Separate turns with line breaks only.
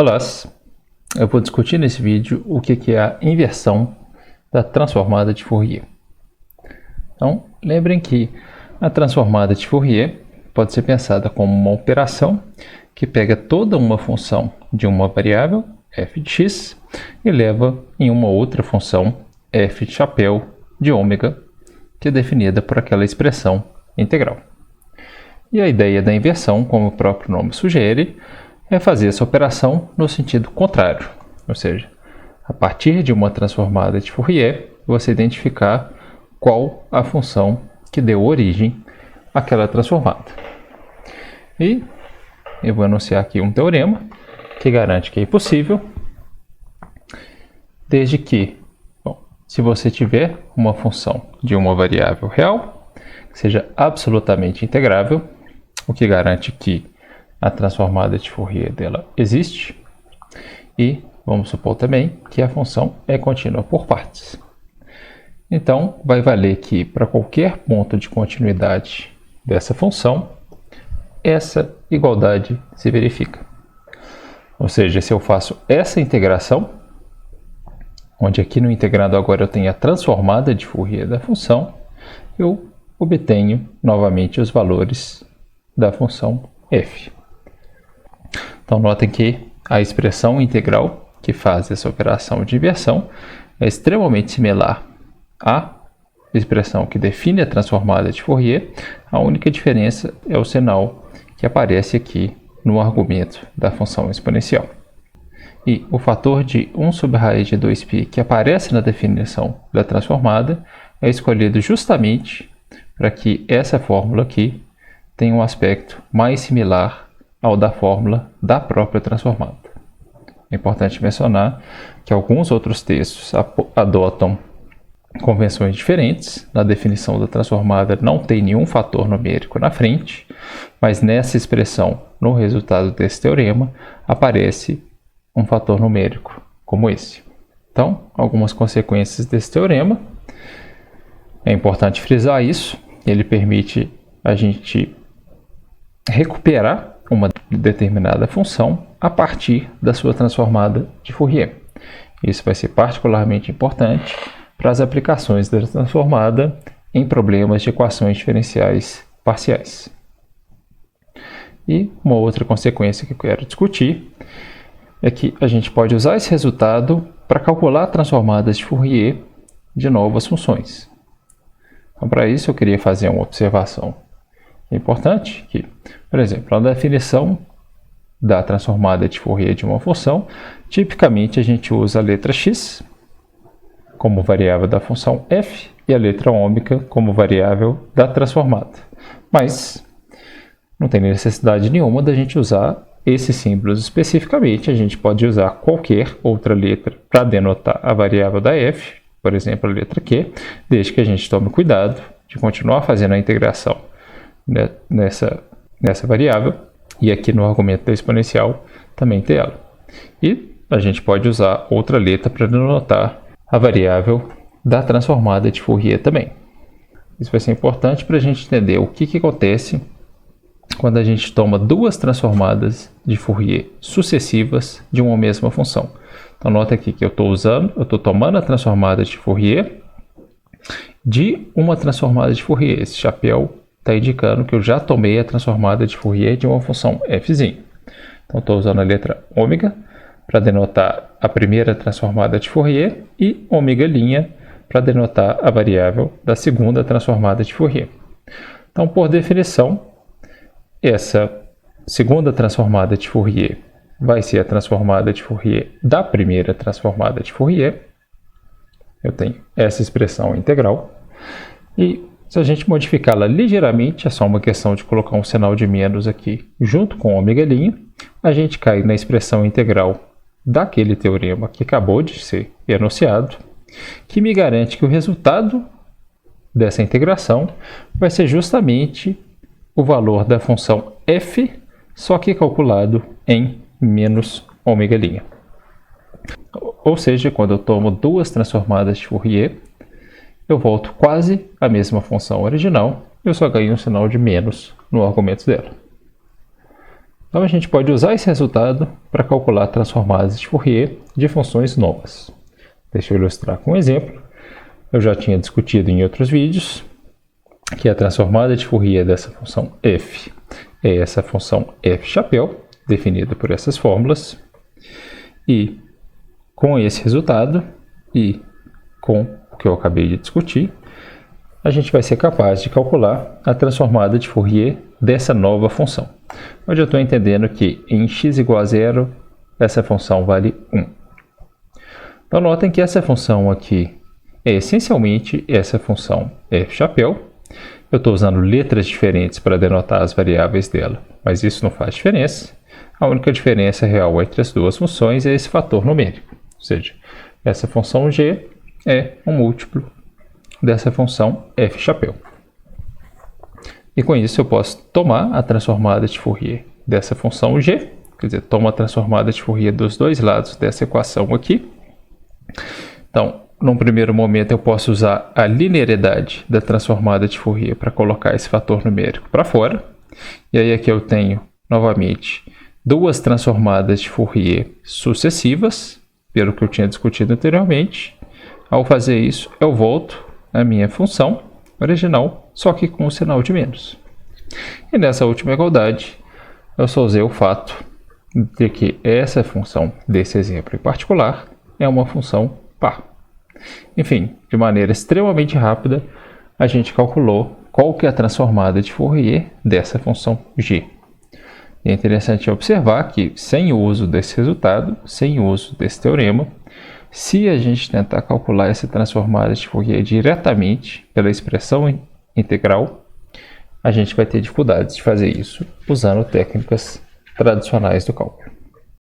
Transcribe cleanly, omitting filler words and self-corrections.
Olá, eu vou discutir nesse vídeo o que é a inversão da transformada de Fourier. Então, lembrem que a transformada de Fourier pode ser pensada como uma operação que pega toda uma função de uma variável, f de x, e leva em uma outra função, f de chapéu de ômega, que é definida por aquela expressão integral. E a ideia da inversão, como o próprio nome sugere, é fazer essa operação no sentido contrário, ou seja, a partir de uma transformada de Fourier, você identificar qual a função que deu origem àquela transformada. E eu vou anunciar aqui um teorema que garante que é possível, desde que, se você tiver uma função de uma variável real, que seja absolutamente integrável, o que garante que a transformada de Fourier dela existe, e vamos supor também que a função é contínua por partes. Então, vai valer que para qualquer ponto de continuidade dessa função, essa igualdade se verifica. Ou seja, se eu faço essa integração, onde aqui no integrando agora eu tenho a transformada de Fourier da função, eu obtenho novamente os valores da função f. Então, notem que a expressão integral que faz essa operação de inversão é extremamente similar à expressão que define a transformada de Fourier. A única diferença é o sinal que aparece aqui no argumento da função exponencial. E o fator de 1 sobre raiz de 2π que aparece na definição da transformada é escolhido justamente para que essa fórmula aqui tenha um aspecto mais similar ao da fórmula da própria transformada. É importante mencionar que alguns outros textos adotam convenções diferentes. Na definição da transformada não tem nenhum fator numérico na frente, mas nessa expressão, no resultado desse teorema, aparece um fator numérico como esse. Então, algumas consequências desse teorema. É importante frisar isso. Ele permite a gente recuperar uma determinada função a partir da sua transformada de Fourier. Isso vai ser particularmente importante para as aplicações da transformada em problemas de equações diferenciais parciais. E uma outra consequência que eu quero discutir é que a gente pode usar esse resultado para calcular transformadas de Fourier de novas funções. Então, para isso, eu queria fazer uma observação importante que, por exemplo, na definição da transformada de Fourier de uma função, tipicamente a gente usa a letra x como variável da função f e a letra ômega como variável da transformada. Mas não tem necessidade nenhuma da gente usar esses símbolos especificamente. A gente pode usar qualquer outra letra para denotar a variável da f, por exemplo, a letra q, desde que a gente tome cuidado de continuar fazendo a integração nessa variável, e aqui no argumento da exponencial também tem ela. E a gente pode usar outra letra para denotar a variável da transformada de Fourier também. Isso vai ser importante para a gente entender o que acontece quando a gente toma duas transformadas de Fourier sucessivas de uma mesma função. Então, nota aqui que eu estou tomando a transformada de Fourier de uma transformada de Fourier. Esse chapéu está indicando que eu já tomei a transformada de Fourier de uma função f. Então, estou usando a letra ômega para denotar a primeira transformada de Fourier e ômega' para denotar a variável da segunda transformada de Fourier. Então, por definição, essa segunda transformada de Fourier vai ser a transformada de Fourier da primeira transformada de Fourier. Eu tenho essa expressão integral. E se a gente modificá-la ligeiramente, é só uma questão de colocar um sinal de menos aqui junto com ômega', a gente cai na expressão integral daquele teorema que acabou de ser enunciado, que me garante que o resultado dessa integração vai ser justamente o valor da função f, só que calculado em menos ômega'. Ou seja, quando eu tomo duas transformadas de Fourier, eu volto quase à mesma função original, eu só ganho um sinal de menos no argumento dela. Então a gente pode usar esse resultado para calcular transformadas de Fourier de funções novas. Deixa eu ilustrar com um exemplo. Eu já tinha discutido em outros vídeos que a transformada de Fourier dessa função f é essa função f chapéu, definida por essas fórmulas. E com esse resultado e com o que eu acabei de discutir, a gente vai ser capaz de calcular a transformada de Fourier dessa nova função. Onde eu estou entendendo que em x igual a 0, essa função vale 1. Então notem que essa função aqui é essencialmente essa função f chapéu. Eu estou usando letras diferentes para denotar as variáveis dela, mas isso não faz diferença. A única diferença real entre as duas funções é esse fator numérico. Ou seja, essa função g é um múltiplo dessa função f chapéu. E com isso eu posso tomar a transformada de Fourier dessa função g, quer dizer, tomo a transformada de Fourier dos dois lados dessa equação aqui. Então, num primeiro momento eu posso usar a linearidade da transformada de Fourier para colocar esse fator numérico para fora. E aí aqui eu tenho, novamente, duas transformadas de Fourier sucessivas, pelo que eu tinha discutido anteriormente. Ao fazer isso, eu volto à minha função original, só que com o sinal de menos. E nessa última igualdade, eu só usei o fato de que essa função desse exemplo em particular é uma função par. Enfim, de maneira extremamente rápida, a gente calculou qual que é a transformada de Fourier dessa função g. E é interessante observar que, sem o uso desse resultado, sem o uso desse teorema, se a gente tentar calcular essa transformada de Fourier diretamente pela expressão integral, a gente vai ter dificuldades de fazer isso usando técnicas tradicionais do cálculo.